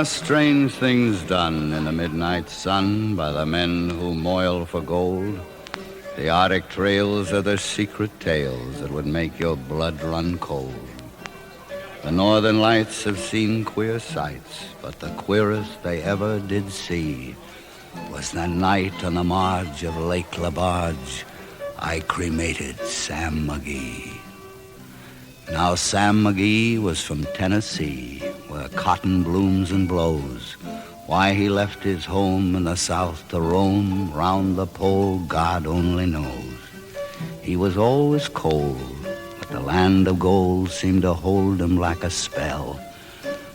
are strange things done in the midnight sun by the men who moil for gold. The Arctic trails are their secret tales that would make your blood run cold. The northern lights have seen queer sights, but the queerest they ever did see was that night on the marge of Lake LaBarge I cremated Sam McGee. Now Sam McGee was from Tennessee, where cotton blooms and blows. Why he left his home in the South to roam round the pole, God only knows. He was always cold, but the land of gold seemed to hold him like a spell,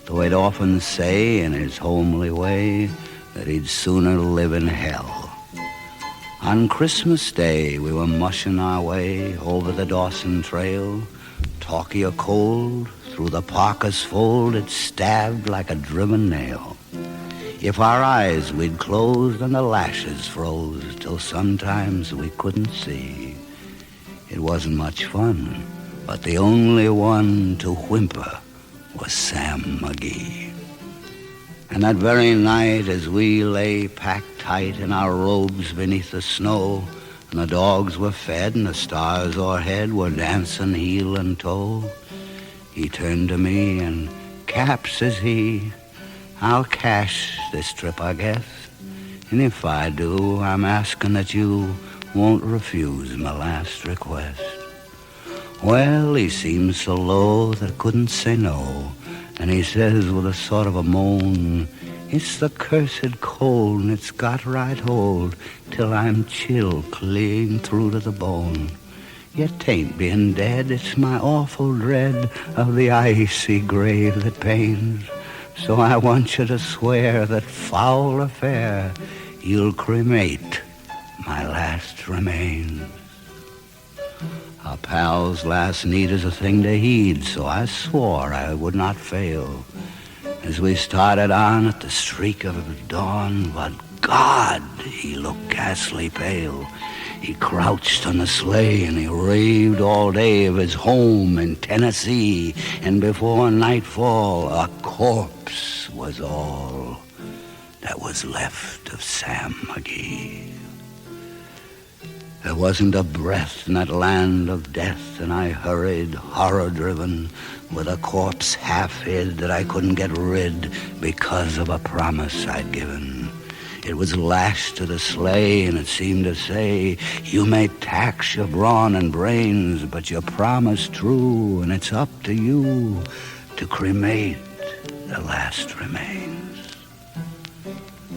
though he'd often say in his homely way that he'd sooner live in hell. On Christmas Day we were mushing our way over the Dawson Trail. Talky or cold, through the parka's fold it stabbed like a driven nail. If our eyes we'd closed and the lashes froze till sometimes we couldn't see. It wasn't much fun, but the only one to whimper was Sam McGee. And that very night as we lay packed tight in our robes beneath the snow, and the dogs were fed and the stars o'erhead were dancing heel and toe, he turned to me and, "Cap," says he, "I'll cash this trip, I guess. And if I do, I'm asking that you won't refuse my last request." Well, he seemed so low that I couldn't say no, and he says with a sort of a moan, "It's the cursed cold and it's got right hold till I'm chill clean through to the bone. Yet 'tain't being dead, it's my awful dread of the icy grave that pains. So I want you to swear that foul or fair, you'll cremate my last remains." A pal's last need is a thing to heed, so I swore I would not fail. As we started on at the streak of dawn, but God, he looked ghastly pale. He crouched on the sleigh and he raved all day of his home in Tennessee, and before nightfall a corpse was all that was left of Sam McGee. There wasn't a breath in that land of death, and I hurried, horror-driven, with a corpse half hid that I couldn't get rid because of a promise I'd given. It was lashed to the sleigh, and it seemed to say, "You may tax your brawn and brains, but your promise true, and it's up to you to cremate the last remains."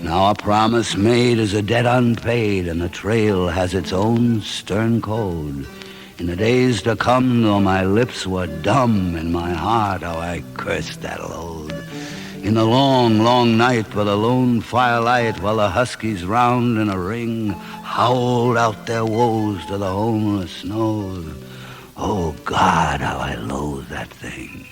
Now a promise made is a debt unpaid, and the trail has its own stern code. In the days to come, though my lips were dumb, in my heart how I cursed that load. In the long, long night by the lone firelight, while the huskies round in a ring howled out their woes to the homeless snows. Oh God, how I loathe that thing.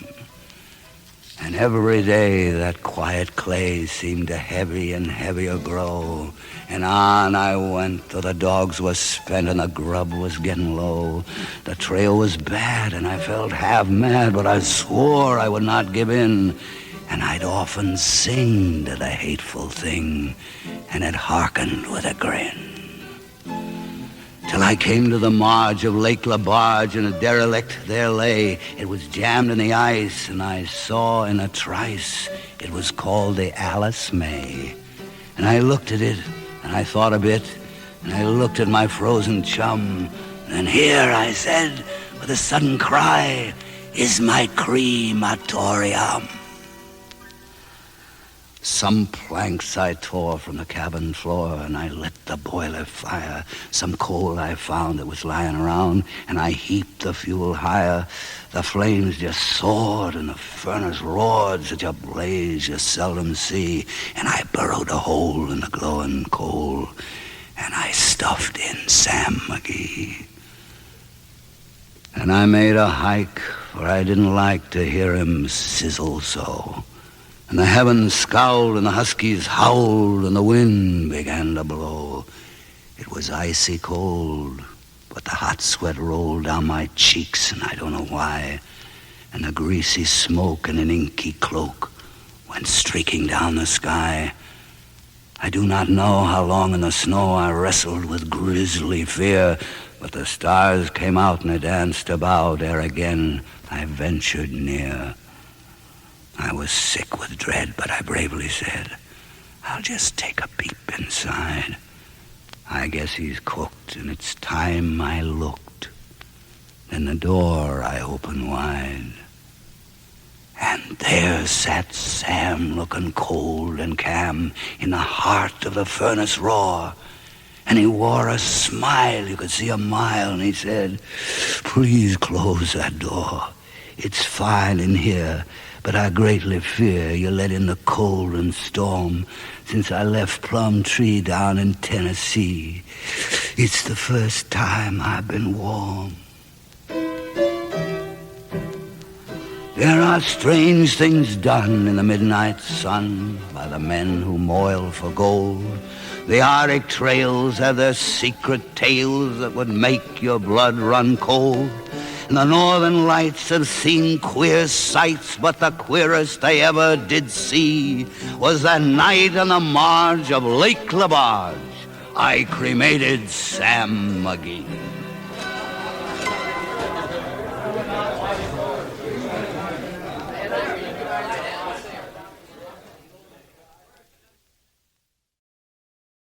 And every day that quiet clay seemed to heavy and heavier grow. And on I went till the dogs were spent and the grub was getting low. The trail was bad and I felt half mad, but I swore I would not give in. And I'd often sing to the hateful thing, and it hearkened with a grin. Till I came to the marge of Lake LaBarge, and a derelict there lay. It was jammed in the ice, and I saw in a trice it was called the Alice May. And I looked at it, and I thought a bit, and I looked at my frozen chum. And here, I said, with a sudden cry, is my crematorium. Some planks I tore from the cabin floor, and I lit the boiler fire. Some coal I found that was lying around, and I heaped the fuel higher. The flames just soared, and the furnace roared, such a blaze you seldom see. And I burrowed a hole in the glowing coal, and I stuffed in Sam McGee. And I made a hike, for I didn't like to hear him sizzle so. And the heavens scowled, and the huskies howled, and the wind began to blow. It was icy cold, but the hot sweat rolled down my cheeks, and I don't know why. And the greasy smoke in an inky cloak went streaking down the sky. I do not know how long in the snow I wrestled with grisly fear, but the stars came out and they danced about ere again I ventured near. I was sick with dread, but I bravely said, I'll just take a peep inside. I guess he's cooked, and it's time I looked. Then the door I opened wide, and there sat Sam, looking cold and calm in the heart of the furnace roar. And he wore a smile, you could see a mile, and he said, please close that door. It's fine in here, but I greatly fear you let in the cold and storm since I left Plum Tree down in Tennessee. It's the first time I've been warm. There are strange things done in the midnight sun by the men who moil for gold. The Arctic trails have their secret tales that would make your blood run cold. And the northern lights have seen queer sights, but the queerest they ever did see was that night on the marge of Lake LaBarge. I cremated Sam McGee.